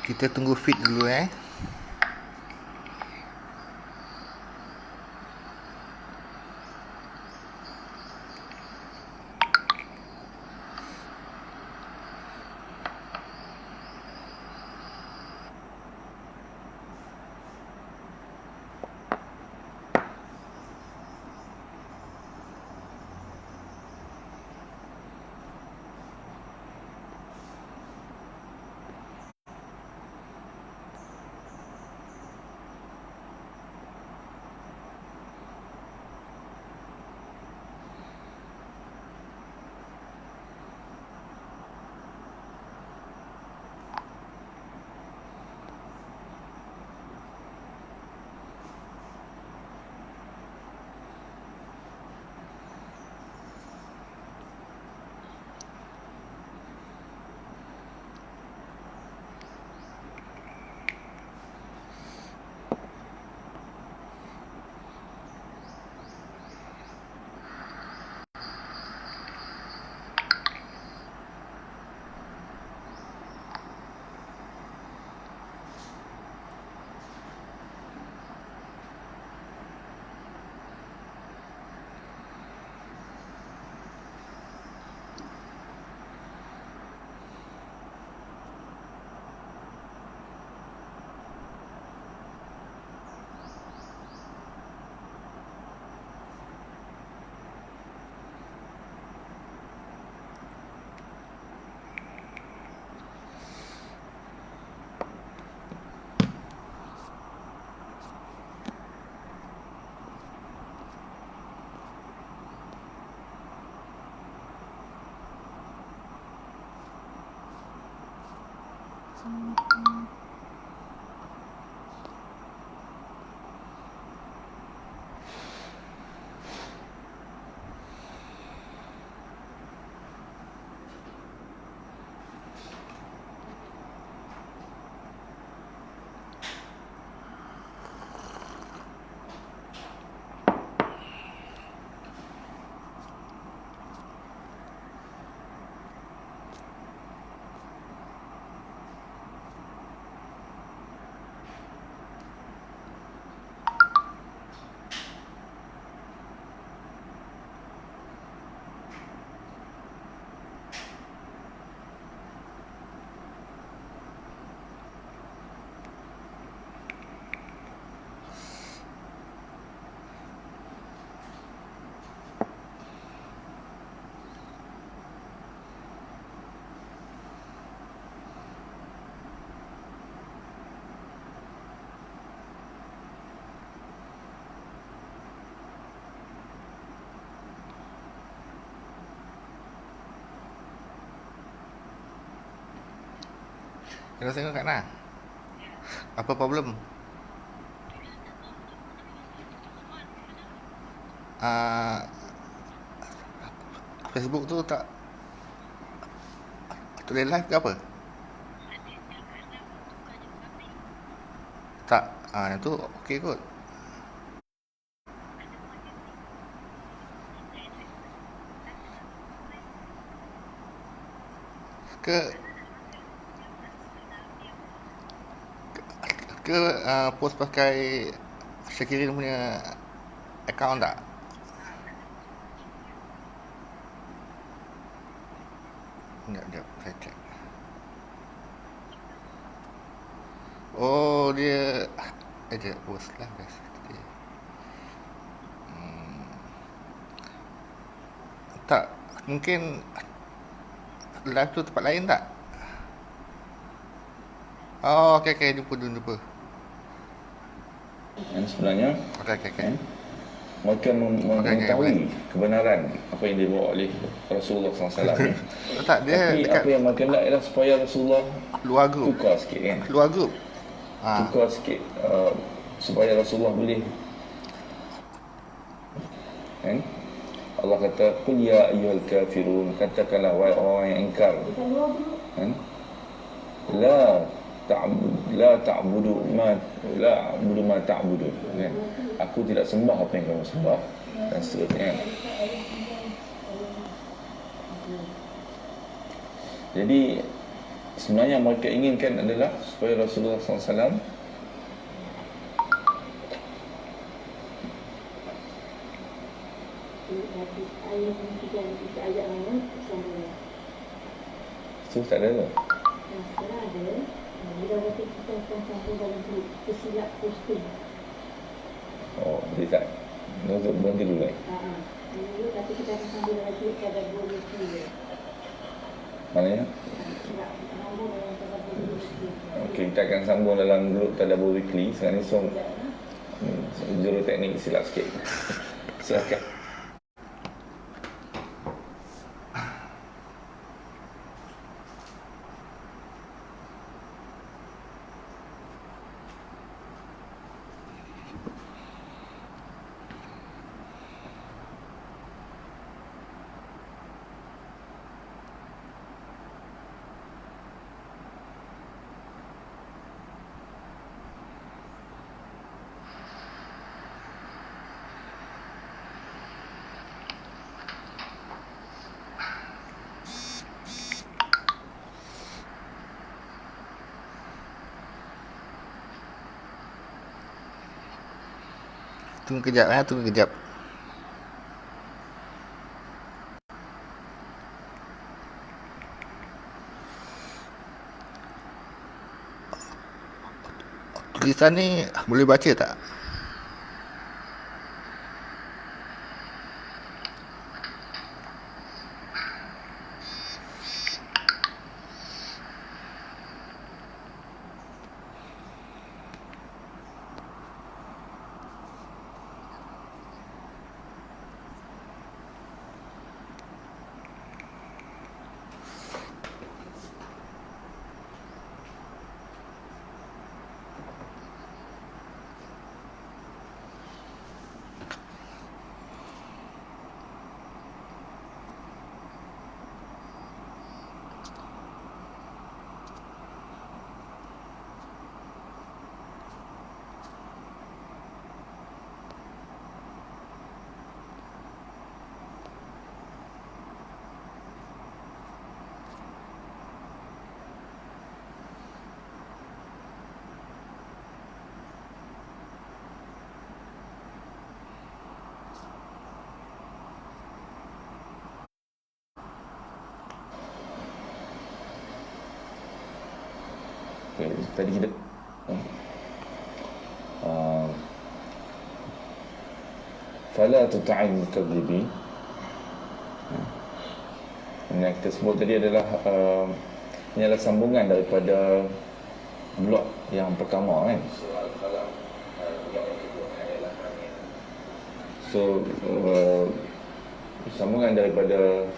Kita tunggu feed dulu Kita tengok kat mana? Apa problem? Facebook tu tak boleh live ke apa? Tak. Yang tu okey kot. Ke post pakai Syakirin punya account tak? Sekejap, saya check. Oh, dia post lah guys. Tak, mungkin live tu tempat lain tak? Oh, okey, jumpa. Yang sebenarnya Okey. mereka mengetahui kebenaran apa yang dibawa oleh Rasulullah SAW. Tak, dia tapi dekat apa yang mereka nak ialah supaya Rasulullah luar grup. tukar sikit kan. Tukar sikit supaya Rasulullah boleh kan. Allah kata qul ya ayyuhal kafirun, katakanlah wahai orang yang ingkar kan, la ta'budu ma ta'budu kan? Aku tidak sembah apa yang kamu sembah dan seterusnya kan? Jadi sebenarnya yang mereka inginkan adalah supaya Rasulullah SAW tu tak ada tu. Oh, dia tak. Untuk berhenti dulu kan? Tapi kita akan sambung lagi pada 2 weekly. Maknanya? Okey, kita akan sambung dalam grup Tadabbur Weekly. Sekarang ni juru teknik silap sikit. Silakan. Tunggu kejap, tunggu kejap. Tulisan ni boleh baca tak? Okay, tadi kita fala tuta'il mukadzibin. Yang kita sebut tadi adalah ini adalah sambungan daripada blok yang pertama kan. So sambungan daripada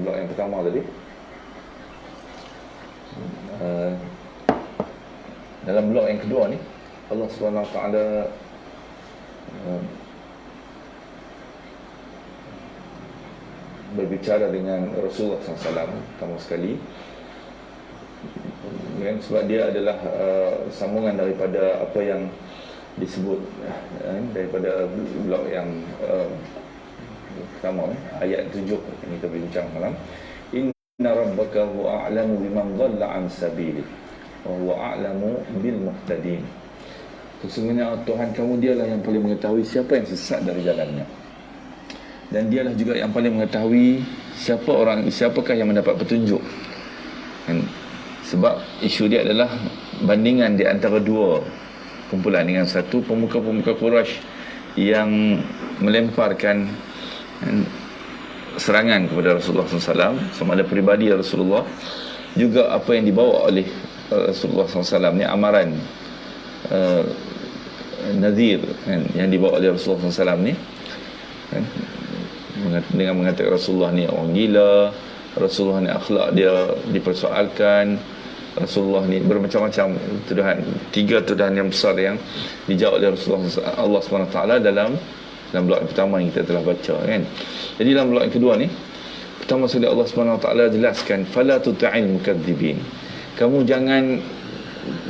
blok yang pertama tadi. Dalam blok yang kedua ni Allah SWT berbicara dengan Rasulullah SAW pertama sekali, sebab dia adalah sambungan daripada apa yang disebut daripada blok yang pertama, ayat 7 yang kita bincang malam. Inna rabbaka huwa a'lamu biman dhalla an sabili wa huwa a'lamu bil muhtadin. Sesungguhnya Tuhan kamu dialah yang paling mengetahui siapa yang sesat dari jalannya, dan dialah juga yang paling mengetahui siapakah yang mendapat petunjuk. Sebab isu dia adalah bandingan di antara dua kumpulan, dengan satu pemuka-pemuka Quraisy yang melemparkan serangan kepada Rasulullah SAW, sama ada peribadi Rasulullah, juga apa yang dibawa oleh Rasulullah SAW ni, amaran Nazir yang dibawa oleh Rasulullah SAW ni, dengan mengatakan Rasulullah ni orang gila, Rasulullah ni akhlak dia dipersoalkan, Rasulullah ni bermacam-macam tuduhan. 3 tuduhan yang besar yang dijawab oleh Rasulullah Allah SWT dalam blok yang pertama yang kita telah baca kan. Jadi dalam blok yang kedua ni, pertama sekali Allah SWT jelaskan fala tuta'il mukadzibin, kamu jangan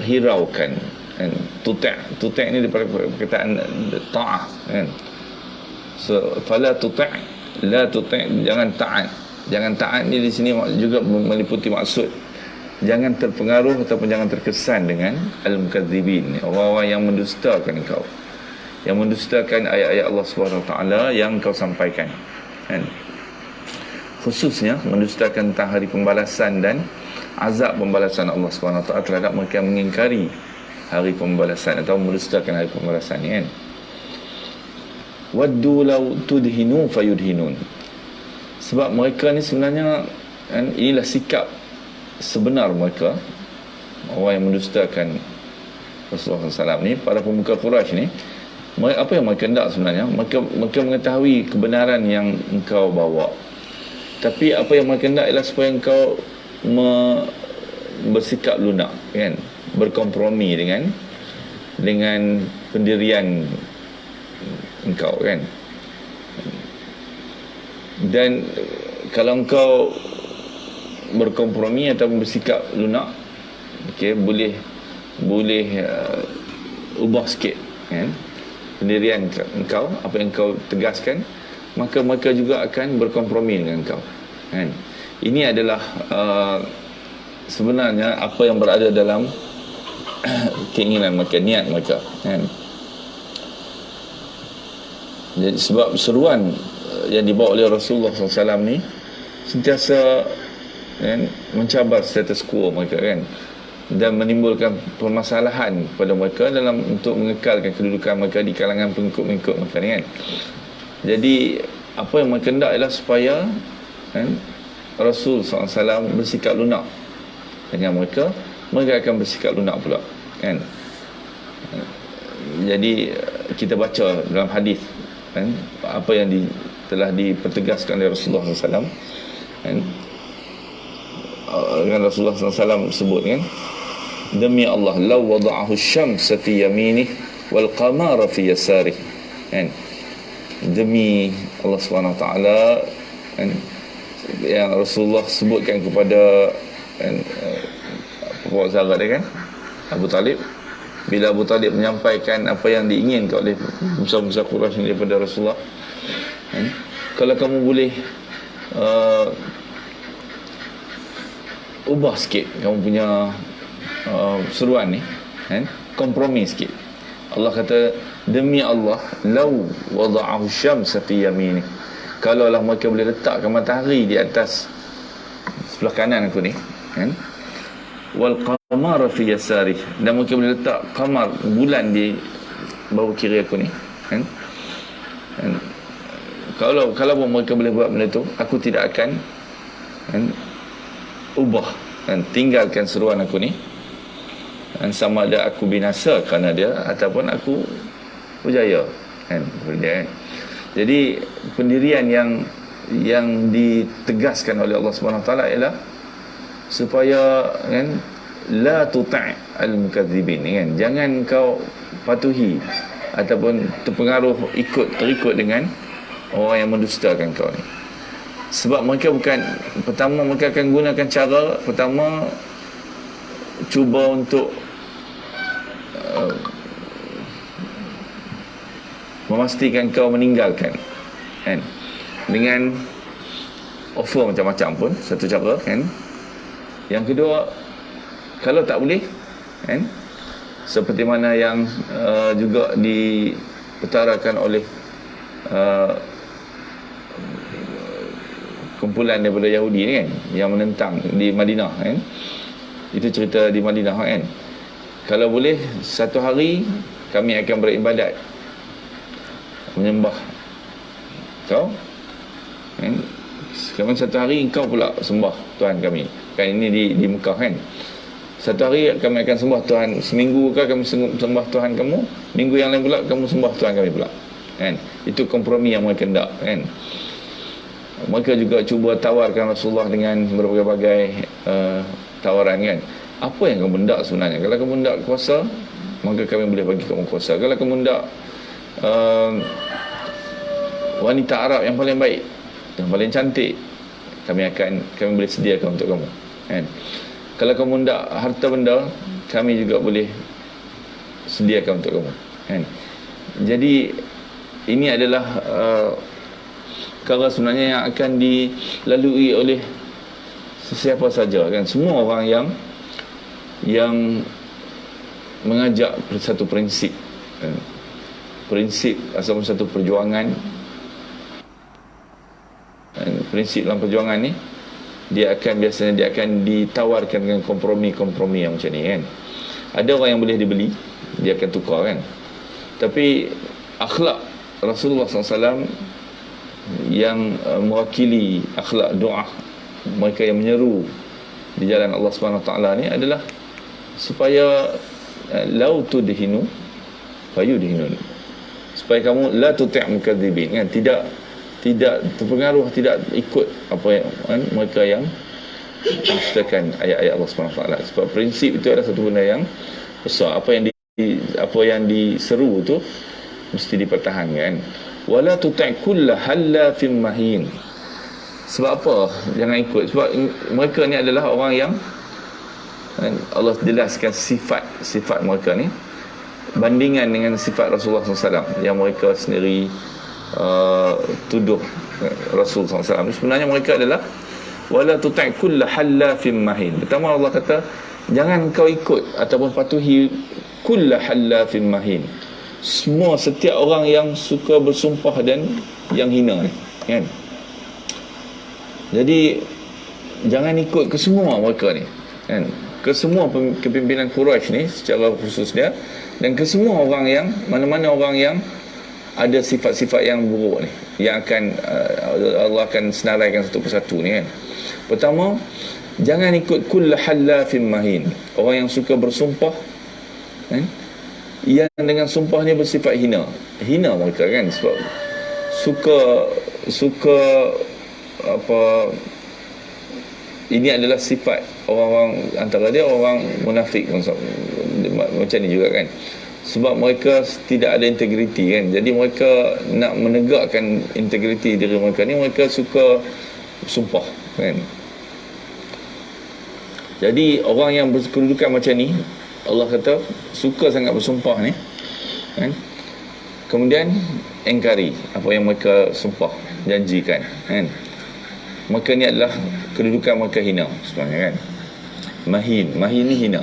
hiraukan kan. Tuta' ni daripada perkataan ta'ah kan. So fala tuta' la tuta', jangan taat. Jangan taat ni di sini juga meliputi maksud jangan terpengaruh ataupun jangan terkesan dengan al-mukadzibin, orang-orang yang mendustakan engkau, yang mendustakan ayat-ayat Allah Subhanahu Wa Taala yang kau sampaikan, kan? Khususnya mendustakan tentang hari pembalasan dan azab pembalasan Allah Subhanahu Wa Taala terhadap mereka yang mengingkari hari pembalasan atau mendustakan hari pembalasan ni, kan? Waddu law tudhinu fayudhinun. Sebab mereka ni sebenarnya, kan, inilah sikap sebenar mereka, orang yang mendustakan Rasulullah SAW ni, para pemuka Quraisy ni. Apa yang mereka hendak sebenarnya? Mereka mengetahui kebenaran yang engkau bawa, tapi apa yang mereka hendak ialah supaya engkau bersikap lunak, kan, berkompromi dengan pendirian engkau, kan. Dan kalau engkau berkompromi atau bersikap lunak, okey, boleh ubah sikit, kan, pendirian engkau, apa yang engkau tegaskan, maka mereka juga akan berkompromi dengan engkau, kan. Ini adalah sebenarnya apa yang berada dalam keinginan mereka, niat mereka, kan. Jadi, sebab seruan yang dibawa oleh Rasulullah SAW ni sentiasa, kan, mencabar status quo mereka, kan, dan menimbulkan permasalahan pada mereka dalam untuk mengekalkan kedudukan mereka di kalangan pengikut-pengikut mereka ni, kan. Jadi apa yang mereka hendak ialah supaya, kan, Rasul SAW bersikap lunak dengan mereka akan bersikap lunak pula, kan. Jadi kita baca dalam hadis, kan, apa yang telah dipertegaskan oleh Rasulullah SAW, kan. Rasulullah SAW sebut, kan, demi Allah, law wada'ahu syamsa fi yaminih wal qamara fi yasarih, kan. Demi Allah Subhanahu Wa Taala, kan, yang Rasulullah sebutkan kepada, kan, Bapak sahabat dia, kan, Abu Talib, bila Abu Talib menyampaikan apa yang diinginkan oleh musa-musa Quraisy daripada Rasulullah, kan, kalau kamu boleh ubah sikit kamu punya seruan ni, kan, kompromi sikit. Allah kata, demi Allah, law wada'ahu syamsa fi yaminih, kalaulah mereka boleh letakkan matahari di atas sebelah kanan aku ni, kan, wal qamara fi yasarih, dan mereka boleh letak qamar, bulan, di bawah kiri aku ni, kan, kalau mereka boleh buat benda tu, aku tidak akan, kan, ubah dan tinggalkan seruan aku ni, dan sama ada aku binasa kerana dia ataupun aku berjaya, kan, kan. Jadi pendirian yang ditegaskan oleh Allah Subhanahu Wa Taala ialah supaya, kan, la tuti' al-mukadzibin, kan, jangan kau patuhi ataupun terikut dengan orang yang mendustakan kau ni. Sebab mereka mereka akan gunakan cara pertama, cuba untuk memastikan kau meninggalkan, kan, dengan offer macam-macam pun, satu cara, kan. Yang kedua, kalau tak boleh, kan, seperti mana yang juga diutarakan oleh kumpulan daripada Yahudi ni, kan, yang menentang di Madinah, kan. Itu cerita di Madinah, kan. Kalau boleh, satu hari kami akan beribadat, menyembah kau, kan. Sekarang satu hari engkau pula sembah Tuhan kami, kan. Ini di Mekah, kan. Satu hari kami akan sembah Tuhan, seminggu kami sembah Tuhan kamu, minggu yang lain pula kamu sembah Tuhan kami pula, kan. Itu kompromi yang mereka hendak, kan. Mereka juga cuba tawarkan Rasulullah dengan berbagai-bagai tawaran, kan. Apa yang kamu hendak sebenarnya? Kalau kamu hendak kuasa, maka kami boleh bagi kamu kuasa. Kalau kamu hendak wanita Arab yang paling baik, yang paling cantik, kami boleh sediakan untuk kamu, kan. Kalau kamu hendak harta benda, kami juga boleh sediakan untuk kamu, kan. Jadi ini adalah perkara sebenarnya yang akan dilalui oleh sesiapa saja, kan. Semua orang yang yang mengajak satu prinsip, prinsip ataupun satu perjuangan. Prinsip dalam perjuangan ni biasanya dia akan ditawarkan dengan kompromi-kompromi yang macam ni kan. Ada orang yang boleh dibeli, dia akan tukar kan. Tapi akhlak Rasulullah SAW yang mewakili akhlak doa mereka yang menyeru di jalan Allah Subhanahu Wa Taala ni adalah supaya lau tudhinu fayudhinun, supaya kamu la tuti' mukadzibin kan, tidak terpengaruh, tidak ikut apa yang mereka yang mendustakan ayat-ayat Allah Subhanahu Wa Taala. Sebab prinsip itu adalah satu benda yang besar. Apa yang diseru tu mesti dipertahankan. Wala tuti' kulla hallafin mahin. Sebab apa jangan ikut? Sebab mereka ni adalah orang yang Allah jelaskan sifat mereka ni bandingan dengan sifat Rasulullah SAW yang mereka sendiri tuduh Rasul SAW. Sebenarnya mereka adalah wala tuti' kulla hallafin mahin. Pertama Allah kata jangan kau ikut ataupun patuhi kulla hallafin mahin, setiap orang yang suka bersumpah dan yang hina kan. Jadi jangan ikut ke semua mereka ni kan, ke semua kepimpinan Quraisy ni secara khususnya, dan ke semua orang yang mana-mana orang yang ada sifat-sifat yang buruk ni yang akan Allah akan senaraikan satu persatu ni kan. Pertama, jangan ikut kull hallafin mahin, orang yang suka bersumpah kan, yang dengan sumpahnya bersifat hina mereka kan. Sebab suka apa, ini adalah sifat orang-orang, antara dia orang munafik macam ni juga kan. Sebab mereka tidak ada integriti kan. Jadi mereka nak menegakkan integriti diri mereka ni, mereka suka sumpah kan. Jadi orang yang berkedudukan macam ni, Allah kata suka sangat bersumpah ni kan. Kemudian engkari apa yang mereka sumpah, janjikan kan. Maka ni adalah kedudukan mereka hina sebenarnya kan. Mahin ni hina.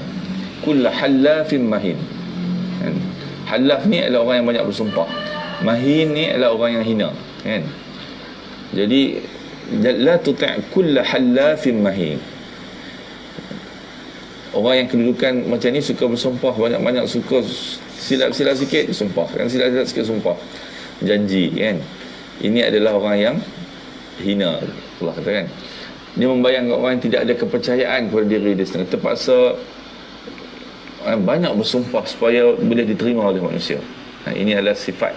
Kullu hallafin mahin. Halaf ni adalah orang yang banyak bersumpah. Mahin ni adalah orang yang hina kan. Jadi la tuti' kull halafin mahin. Orang yang kedudukan macam ni suka bersumpah banyak-banyak, suka silap-silap sikit sumpah kan, silap-silap sikit sumpah, janji kan. Ini adalah orang yang hina, Allah kata kan. Dia membayangkan orang yang tidak ada kepercayaan kepada diri dia sendiri, terpaksa banyak bersumpah supaya boleh diterima oleh manusia. Ini adalah sifat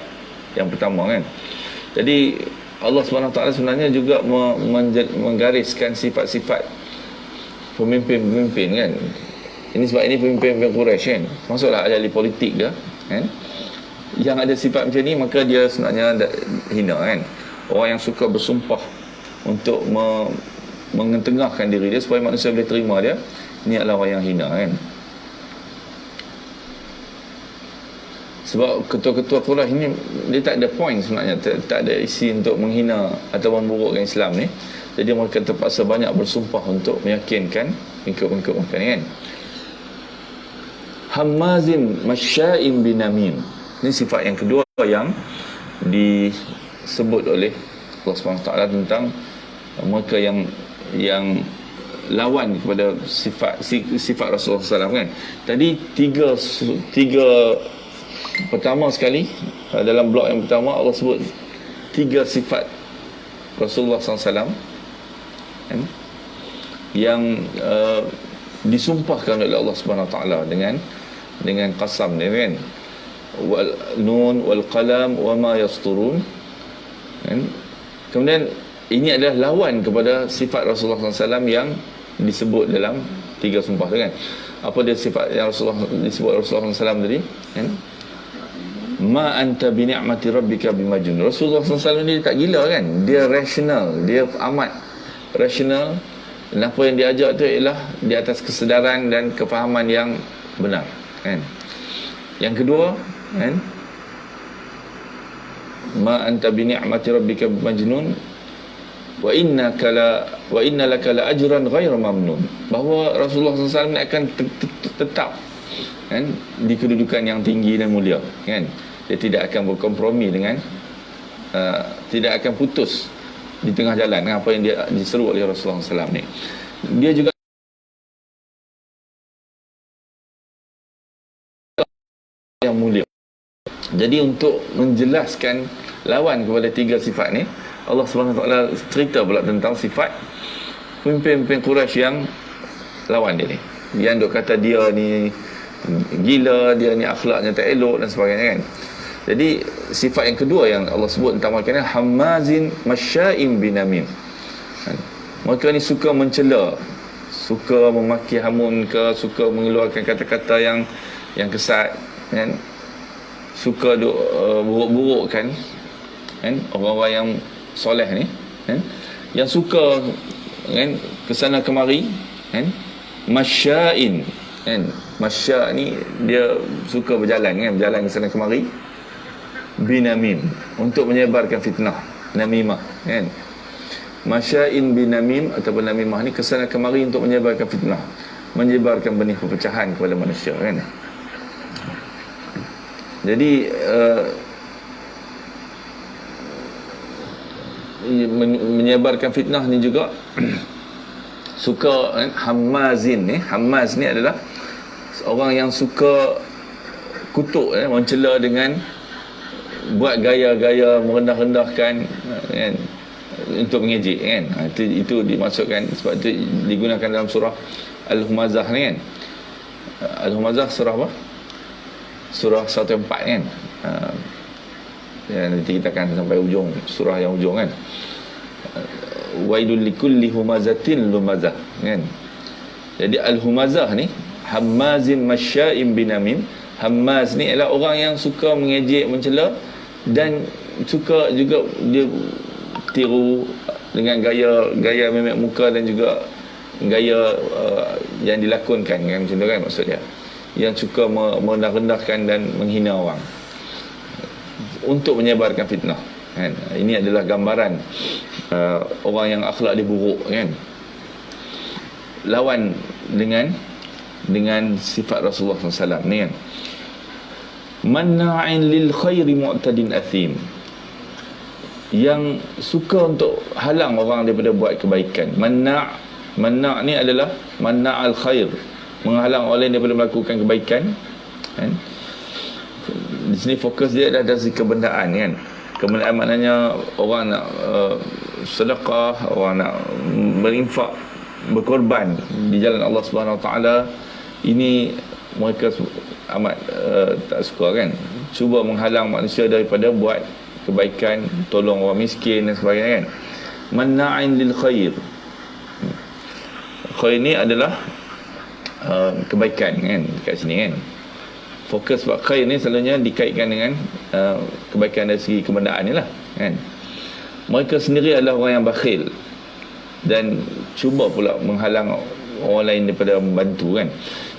yang pertama kan. Jadi Allah SWT sebenarnya juga menggariskan sifat-sifat pemimpin-pemimpin kan. Ini sebab ini pemimpin-pemimpin Quraisy kan, masuklah ahli politik dia kan, yang ada sifat macam ni, maka dia sebenarnya hina kan. Orang yang suka bersumpah untuk mengetengahkan diri dia supaya manusia boleh terima dia, ni adalah orang yang hina kan. Sebab ketua-ketua Quraisy ni dia tak ada point sebenarnya, tak ada isi untuk menghina atau memburukkan Islam ni. Jadi mereka terpaksa banyak bersumpah untuk meyakinkan pengikut-pengikut mereka ni kan. Hammazin masya'in binamin. Ini sifat yang kedua yang disebut oleh Allah SWT tentang mereka yang lawan kepada sifat Rasulullah SAW kan. Tadi tiga pertama sekali dalam blok yang pertama Allah sebut 3 sifat Rasulullah SAW kan, yang disumpahkan oleh Allah Subhanahu Wa Taala dengan qasam dia kan, wal nun wal qalam wa ma yasturun kan. Kemudian ini adalah lawan kepada sifat Rasulullah SAW yang disebut dalam 3 sumpah tu kan. Apa dia sifat yang disebut Rasulullah SAW tadi kan? Ma anta bi ni'mati rabbika bimajnun. Rasulullah SAW ni tak gila kan, dia rasional, dia amat rasional, dan apa yang diajak tu ialah di atas kesedaran dan kefahaman yang benar kan. Yang kedua kan, ma anta bi ni'mati rabbika bimajnun, wa inna laka la ajran ghairu mamnun, bahawa Rasulullah SAW akan tetap kan di kedudukan yang tinggi dan mulia kan. Dia tidak akan berkompromi dengan tidak akan putus di tengah jalan apa yang dia diseru oleh Rasulullah SAW ni. Dia juga yang mulia. Jadi untuk menjelaskan lawan kepada tiga sifat ni, Allah SWT cerita pula tentang sifat pemimpin-pemimpin Quraisy yang lawan dia ni, yang duk kata dia ni gila, dia ni akhlaknya tak elok dan sebagainya kan. Jadi sifat yang kedua yang Allah sebut tentang mereka ni, hammazin masya'im binamim. Mereka ni suka mencela, suka memaki hamun ke, suka mengeluarkan kata-kata yang kesat kan, suka buruk-burukkan kan orang-orang yang soleh ni kan, yang suka kan kesana kemari kan, masya'in kan. Masya' ni dia suka berjalan kan, berjalan kesana kemari, binamim, untuk menyebarkan fitnah, namimah kan. Masya'in binamim ataupun namimah ni kesana kemari untuk menyebarkan fitnah, menyebarkan benih perpecahan kepada manusia kan. Jadi menyebarkan fitnah ni juga suka hammazin ni. Hammaz ni adalah orang yang suka kutuk mencela dengan buat gaya-gaya merendah-rendahkan kan, untuk mengejek kan. Itu dimaksudkan, sebab itu digunakan dalam surah Al-Humazah ni kan. Al-Humazah surah apa? Surah 104 kan. Nanti kita akan sampai ujung surah yang ujung kan. Wailul likulli humazatin lumazah kan. Jadi Al-Humazah ni hammazin masya'im binamim. Hammaz ni adalah orang yang suka mengejek, mencela, dan suka juga dia tiru dengan gaya memek muka dan juga gaya yang dilakonkan kan, macam tu kan maksud dia, yang suka merendah-rendahkan dan menghina orang untuk menyebarkan fitnah kan. Ini adalah gambaran orang yang akhlak dia buruk kan. Lawan dengan sifat Rasulullah SAW ni kan, manna'in lil khairi mu'tadin athim, yang suka untuk halang orang daripada buat kebaikan. Manna' ni adalah manna'al khair, menghalang orang lain daripada melakukan kebaikan kan. Di sini fokus dia adalah dari segi kebendaan kan. Kebendaan maknanya orang nak sedekah, orang nak berinfak, berkorban di jalan Allah Subhanahu Wa Taala. Ini mereka amat tak suka kan, cuba menghalang manusia daripada buat kebaikan, tolong orang miskin dan sebagainya kan. Manna'in lil khair. Khair ni adalah kebaikan kan, dekat sini kan. Fokus sebab khair ni selalunya dikaitkan dengan kebaikan dari segi kebendaan ni lah kan. Mereka sendiri adalah orang yang bakhil dan cuba pula menghalang orang lain daripada membantu kan.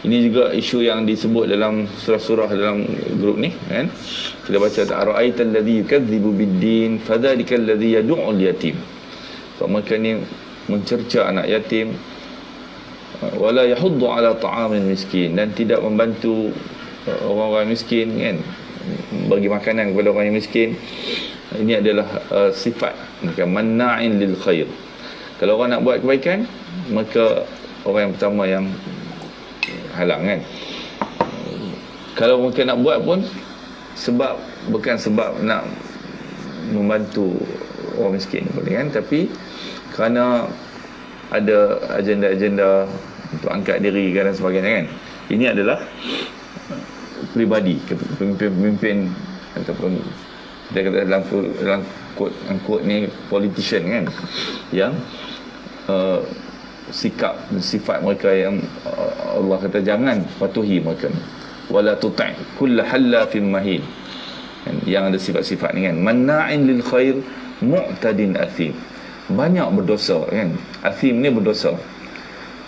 Ini juga isu yang disebut dalam surah-surah dalam grup ni kan. Kita baca ta'ra'aital ladzi yukadzibu bid-din fadzalikal ladzi yad'ul yatim. So mereka ni mencerca anak yatim, wala yahuddu ala ta'amil miskin, dan tidak membantu orang-orang miskin kan, bagi makanan kepada orang yang miskin. Ini adalah sifat mereka, manna'in lil khair. Kalau orang nak buat kebaikan, maka orang yang pertama yang halang kan. Kalau mereka nak buat pun bukan sebab nak membantu orang miskin kan, tapi kerana ada agenda-agenda untuk angkat diri dan sebagainya kan. Ini adalah peribadi pemimpin ataupun kita kata dalam quote ni politician kan, yang sifat mereka yang Allah kata jangan patuhi mereka, wala tuti' kull halafin mahin, yang ada sifat-sifat ni kan. Manna'in lil khair mu'tadin athim, banyak berdosa kan. Athim ni berdosa.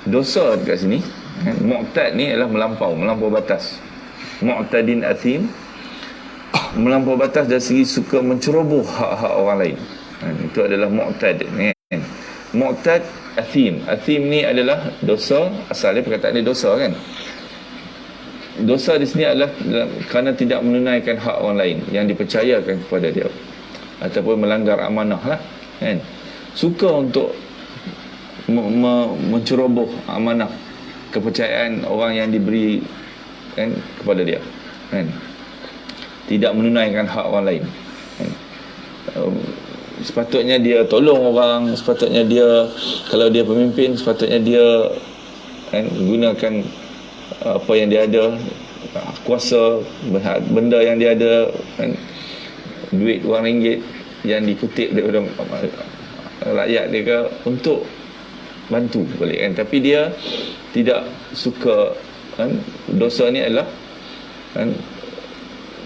Dosa dekat sini kan, mu'tad ni adalah melampau batas. Mu'tadin athim, melampau batas dari segi suka menceroboh hak-hak orang lain kan. Itu adalah mu'tad kan. Mu'tad, athim. Athim ni adalah dosa, asalnya perkataan dia dosa kan. Dosa di sini adalah kerana tidak menunaikan hak orang lain yang dipercayakan kepada dia, ataupun melanggar amanah lah kan. Suka untuk menceroboh amanah, kepercayaan orang yang diberi kan kepada dia kan. Tidak menunaikan hak orang lain kan. Sepatutnya dia tolong orang, sepatutnya dia, kalau dia pemimpin, sepatutnya dia kan, gunakan apa yang dia ada, kuasa, benda yang dia ada kan, duit RM1 yang dikutip daripada rakyat dia ke, untuk bantu balik kan. Tapi dia tidak suka kan, dosa ni adalah kan,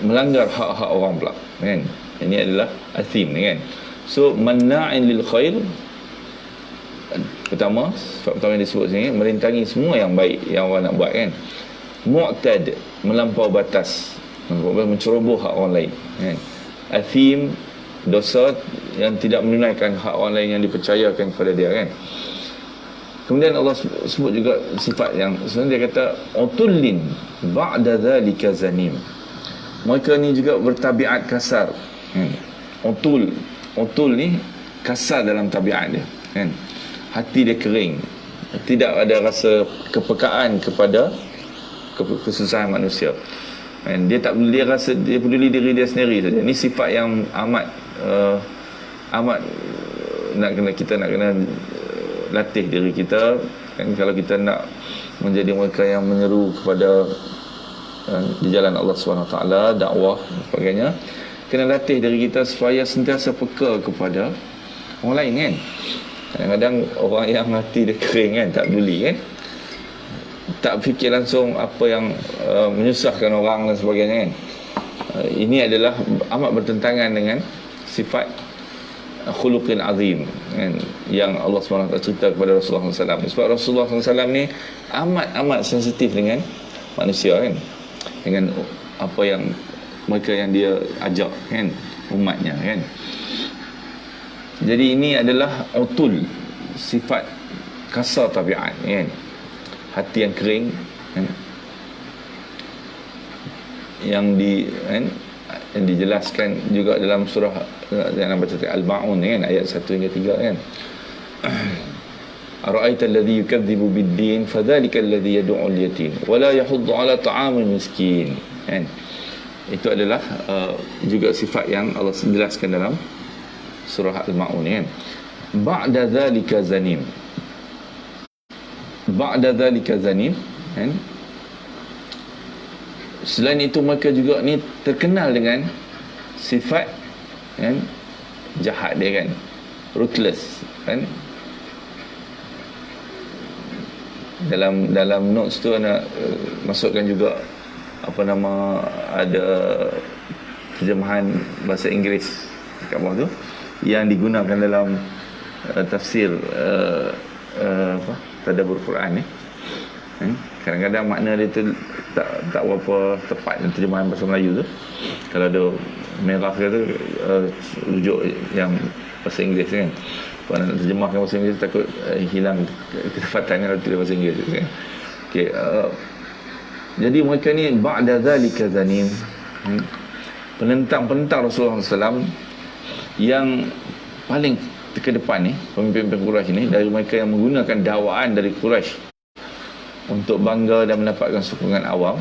melanggar hak-hak orang pula kan. Ini adalah athim ni kan. So manna'in lil khair, pertama, sebab pertama yang disebut sini, merintangi semua yang baik yang orang nak buat kan. Mu'tad, melampau batas, menceroboh hak orang lain kan. Athim, dosa yang tidak menunaikan hak orang lain yang dipercayakan kepada dia kan. Kemudian Allah sebut juga sifat yang sebenarnya dia kata utullin ba'da dzalika zanim. Mereka ni juga bertabiat kasar kan. Utul ni kasar dalam tabiat dia kan. Hati dia kering, tidak ada rasa kepekaan kepada kesusahan manusia kan. Dia tak peduli, dia rasa dia peduli diri dia sendiri saja. Ini sifat yang amat kita nak kena latih diri kita kan. Kalau kita nak menjadi mereka yang menyeru kepada di jalan Allah SWT, dakwah dan sebagainya, kena latih diri kita supaya sentiasa peka kepada orang lain kan. Kadang-kadang orang yang hati dia kering kan, tak peduli kan, tak fikir langsung apa yang menyusahkan orang dan sebagainya kan. Ini adalah amat bertentangan dengan sifat khuluqin azim kan, yang Allah SWT cerita kepada Rasulullah SAW. Sebab Rasulullah SAW ni amat sensitif dengan manusia kan, dengan apa yang mereka yang dia ajak kan, umatnya kan. Jadi ini adalah utul, sifat kasar tabiat kan, hati yang kering kan, yang dijelaskan juga dalam surah yang baca Al-Ma'un kan, ayat 1 hingga 3 kan. Ara'aita alladhi yukadzibu bid-din fadhalika alladhi yad'u al-yatim wa la yahuddu 'ala ta'amil miskin kan. Itu adalah juga sifat yang Allah jelaskan dalam surah Al-Ma'un kan. Ba'da dzalika zanim. Ba'da dzalika zanim kan. Selain itu mereka juga ni terkenal dengan sifat kan, jahat dia kan, ruthless kan. Dalam notes tu ana masukkan juga apa nama, ada terjemahan bahasa Inggeris kat bawah tu yang digunakan dalam tafsir tadabbur Quran ni. Kadang-kadang makna dia tu tak berapa tepat dengan terjemahan bahasa Melayu tu. Kalau ada merah ke tu rujuk yang bahasa Inggeris kan. Kalau nak terjemahkan bahasa Inggeris takut hilang ketepatannya kalau tulis bahasa Inggeris kan. Okey, jadi mereka ni ba'da zalika zanim, penentang Rasulullah SAW yang paling ke depan ni, pemimpin-pemimpin Quraisy ni, dari mereka yang menggunakan dakwaan dari Quraisy untuk bangga dan mendapatkan sokongan awam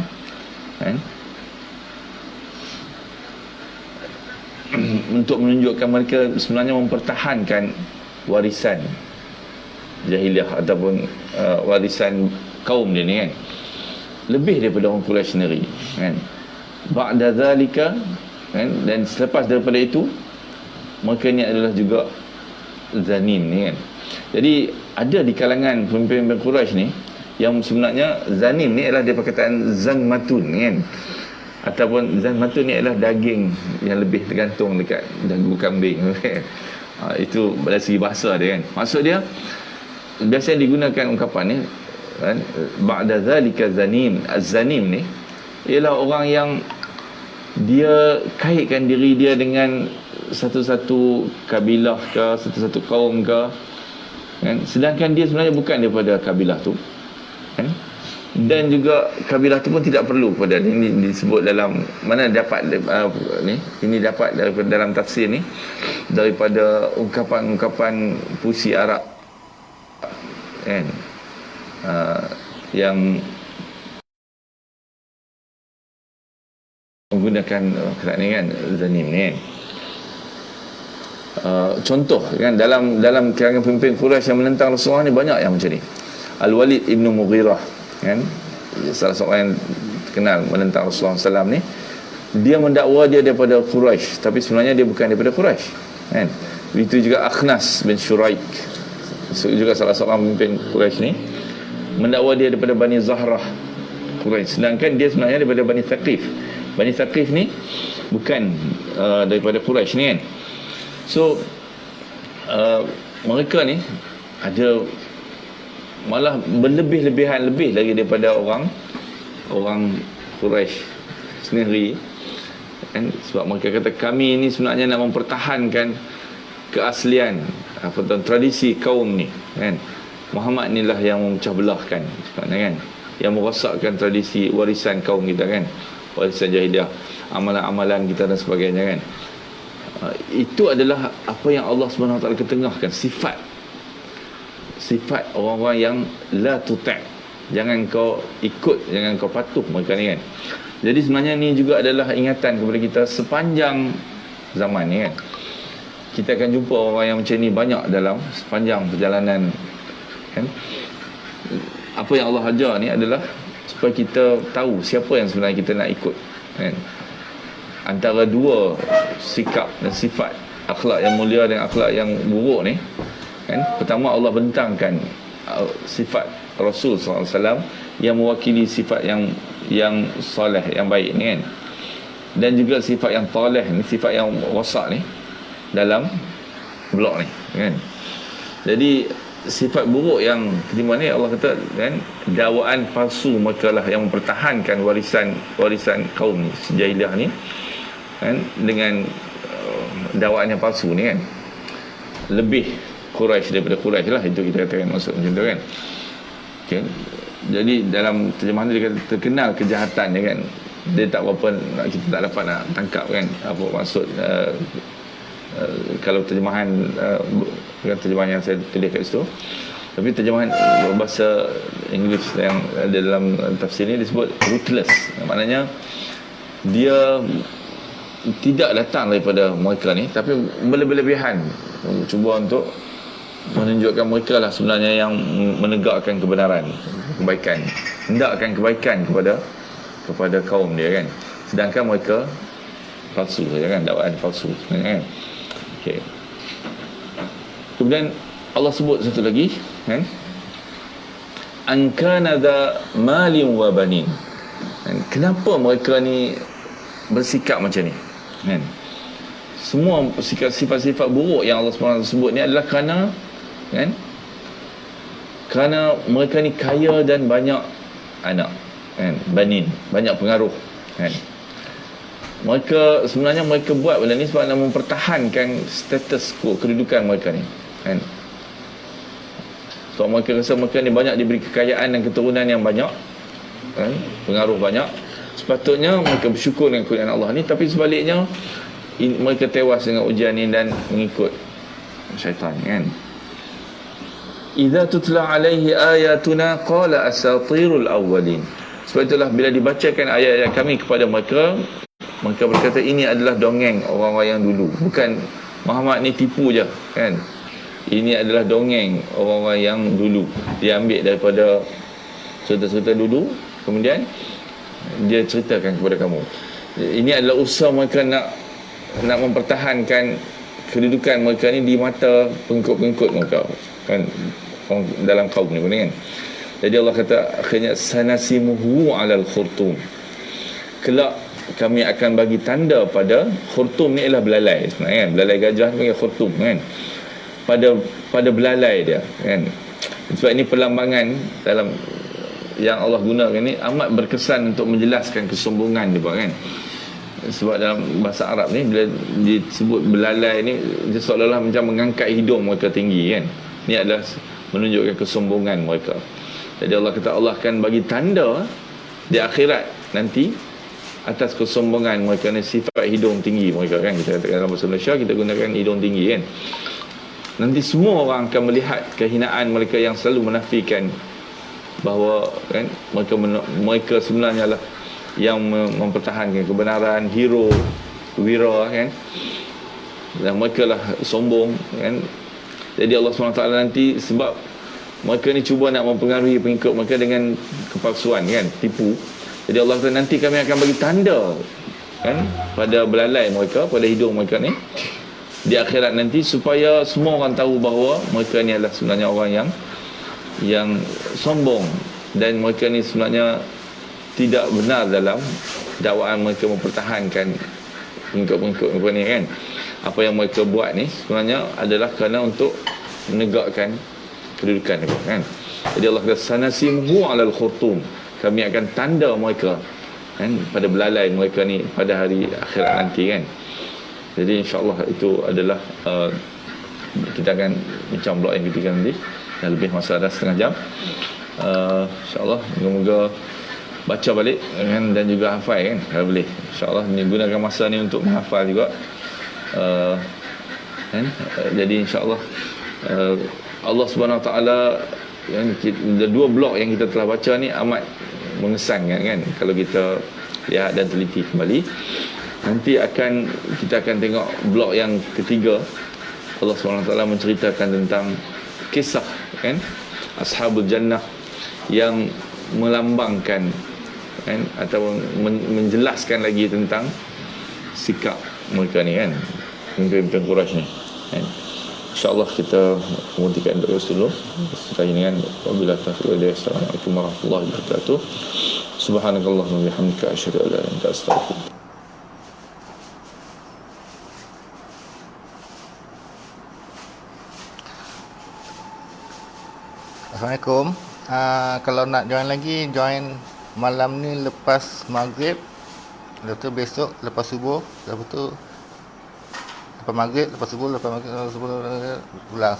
kan? Untuk menunjukkan mereka sebenarnya mempertahankan warisan jahiliah ataupun warisan kaum dia ni kan, lebih daripada orang Quraisy sendiri kan. Ba'da zalika kan, dan selepas daripada itu mereka ni adalah juga zanim ni kan. Jadi ada di kalangan pemimpin Quraisy ni yang sebenarnya zanim ni adalah dia perkataan zanmatun kan, ataupun zanmatun ni adalah daging yang lebih tergantung dekat dagu kambing kan. Itu dari segi bahasa dia kan. Maksud dia biasanya digunakan ungkapan ni kan, ba'da zalika zanim. Az-zanim ni ialah orang yang dia kaitkan diri dia dengan satu-satu kabilah ke, satu-satu kaum ke, kan? Sedangkan dia sebenarnya bukan daripada kabilah tu, kan? Dan juga kabilah tu pun tidak perlu kepada dia. Ini disebut dalam mana dapat ini dapat daripada dalam tafsir ni, daripada ungkapan-ungkapan puisi Arab, kan, yang menggunakan kerak ni kan, zanim ni kan. Contoh kan, dalam kalangan pemimpin Quraisy yang menentang Rasulullah ni banyak yang macam ni. Al-Walid ibn Mughirah, kan, salah seorang yang terkenal menentang Rasulullah SAW ni, dia mendakwa dia daripada Quraisy, tapi sebenarnya dia bukan daripada Quraisy, kan. Itu juga Akhnas bin Shuraik, juga salah seorang pemimpin Quraisy ni, mendakwa dia daripada Bani Zahrah Quraisy, sedangkan dia sebenarnya daripada Bani Thaqif. Bani Thaqif ni bukan daripada Quraisy ni kan. So mereka ni ada malah berlebih-lebihan lebih lagi daripada orang Quraisy sendiri, kan? Sebab mereka kata kami ni sebenarnya nak mempertahankan keaslian tradisi kaum ni, kan. Muhammad inilah yang memecah belahkan sebenarnya, kan, yang merosakkan tradisi warisan kaum kita, kan, warisan jahiliah, amalan-amalan kita dan sebagainya, kan. Itu adalah apa yang Allah SWT ketengahkan, sifat orang-orang yang la tuta', jangan kau ikut, jangan kau patuh mereka ni, kan. Jadi sebenarnya ni juga adalah ingatan kepada kita sepanjang zaman ni, kan. Kita akan jumpa orang yang macam ni banyak dalam sepanjang perjalanan, kan. Apa yang Allah ajar ni adalah supaya kita tahu siapa yang sebenarnya kita nak ikut, kan. Antara dua sikap dan sifat, akhlak yang mulia dan akhlak yang buruk ni, kan. Pertama, Allah bentangkan sifat Rasul SAW yang mewakili sifat yang soleh, yang baik ni, kan. Dan juga sifat yang taleh ni, sifat yang rosak ni dalam blok ni, kan. Jadi sifat buruk yang kelima ni, Allah kata, kan, dakwaan palsu mereka lah yang mempertahankan warisan kaum ni, jahiliah ni, kan, dengan dakwaan yang palsu ni, kan. Lebih Quraisy daripada Quraisy lah, itu kita katakan maksud macam tu, kan. Okay. Jadi dalam terjemahan dia kata terkenal kejahatannya, kan. Dia tak berapa, kita tak dapat nak tangkap, kan, apa maksud kalau terjemahan terjemahan yang saya tulis kat situ. Tapi terjemahan bahasa Inggeris yang ada dalam tafsir ni disebut ruthless, maknanya dia tidak datang daripada mereka ni, tapi berlebih-lebihan cuba untuk menunjukkan mereka lah sebenarnya yang menegakkan kebenaran, kebaikan, hendakkan kebaikan kepada kaum dia, kan. Sedangkan mereka palsu saja, kan, dakwaan palsu, kan. Okay. Kemudian Allah sebut satu lagi, kan, an kana dha malin wa banin. Kenapa mereka ni bersikap macam ni, kan? Semua sifat-sifat buruk yang Allah SWT sebut ni adalah kerana, kan, kerana mereka ni kaya dan banyak anak, kan, banin, banyak pengaruh, kan. Sebenarnya mereka buat benda ni sebab nak mempertahankan status quo, kedudukan mereka ni, kan. Sebab mereka rasa mereka ni banyak diberi kekayaan dan keturunan yang banyak, kan, pengaruh banyak. Sepatutnya mereka bersyukur dengan kurniaan Allah ni, tapi sebaliknya mereka tewas dengan ujian ni dan mengikut syaitan, kan. Idza tutla alaihi ayatuna qala asatirul awwalin. Sebab itulah bila dibacakan ayat-ayat kami kepada mereka berkata ini adalah dongeng orang-orang yang dulu, bukan Muhammad ni tipu je, kan. Ini adalah dongeng orang-orang yang dulu, dia ambil daripada cerita-cerita dulu, kemudian dia ceritakan kepada kamu. Ini adalah usaha mereka nak mempertahankan kedudukan mereka ni di mata pengikut-pengikut mereka, kan, dalam kaum ni, kan. Jadi Allah kata akhirnya sanasimuhu alal khurtum, kelak kami akan bagi tanda pada khurtum ni ialah belalai sebenarnya, kan. Belalai gajah panggil khurtum, kan, pada belalai dia, kan. Sebab ini perlambangan dalam yang Allah gunakan ni amat berkesan untuk menjelaskan kesombongan dia, kan. Sebab dalam bahasa Arab ni bila disebut belalai ni, dia seolah-olah macam mengangkat hidung mereka tinggi, kan. Ni adalah menunjukkan kesombongan mereka. Jadi Allah kata Allah akan bagi tanda di akhirat nanti atas kesombongan mereka ni, sifat hidung tinggi mereka kan. Kita katakan dalam bahasa Malaysia kita gunakan hidung tinggi kan. Nanti semua orang akan melihat kehinaan mereka yang selalu menafikan bahawa kan mereka sebenarnya lah yang mempertahankan kebenaran, hero, wira kan. Dan mereka lah sombong kan. Jadi Allah SWT nanti, sebab mereka ni cuba nak mempengaruhi pengikut mereka dengan kepalsuan kan, tipu. Jadi Allah kata nanti kami akan bagi tanda kan pada belalai mereka, pada hidung mereka ni di akhirat nanti, supaya semua orang tahu bahawa mereka ni adalah sebenarnya orang yang sombong, dan mereka ni sebenarnya tidak benar dalam dakwaan mereka mempertahankan pengikut-pengikut mereka ni kan. Apa yang mereka buat ni sebenarnya adalah kerana untuk menegakkan kedudukan mereka kan. Jadi Allah kata sanasimuhu alal khurtum, kami akan tanda mereka kan pada belalai mereka ni pada hari akhirat nanti kan. Jadi insya-Allah itu adalah kita akan bincang blok yang ketiga nanti, dah lebih masa dah setengah jam. Insya-Allah moga-moga baca balik kan, dan juga hafal kan kalau boleh. Insya-Allah ni gunakan masa ni untuk menghafal juga. Kan? Jadi insya-Allah Allah Subhanahu Wa Taala yang dua blok yang kita telah baca ni amat mengesankan kan kalau kita lihat dan teliti kembali. Nanti kita akan tengok blok yang ketiga. Allah SWT menceritakan tentang kisah kan Ashabul Jannah yang melambangkan kan atau menjelaskan lagi tentang sikap mereka ni kan, pemimpin Quraisy ni kan. InsyaAllah kita menghentikan dulu. Setelah ini kan, wabillahi taufiq wal hidayah. Assalamualaikum warahmatullahi wabarakatuh. Subhanakallahumma wa bihamdika asyhadu an la ilaha illa anta astaghfiruka. Assalamualaikum. Kalau nak join lagi, join malam ni lepas maghrib, lepas tu besok lepas subuh, lepas tu lepas maghrib, lepas subuh, ulang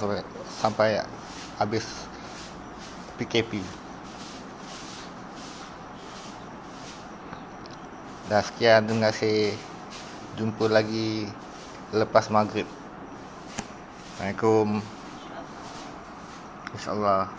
sampai habis PKP. Dah sekian, terima kasih. Jumpa lagi lepas maghrib. Assalamualaikum. InsyaAllah.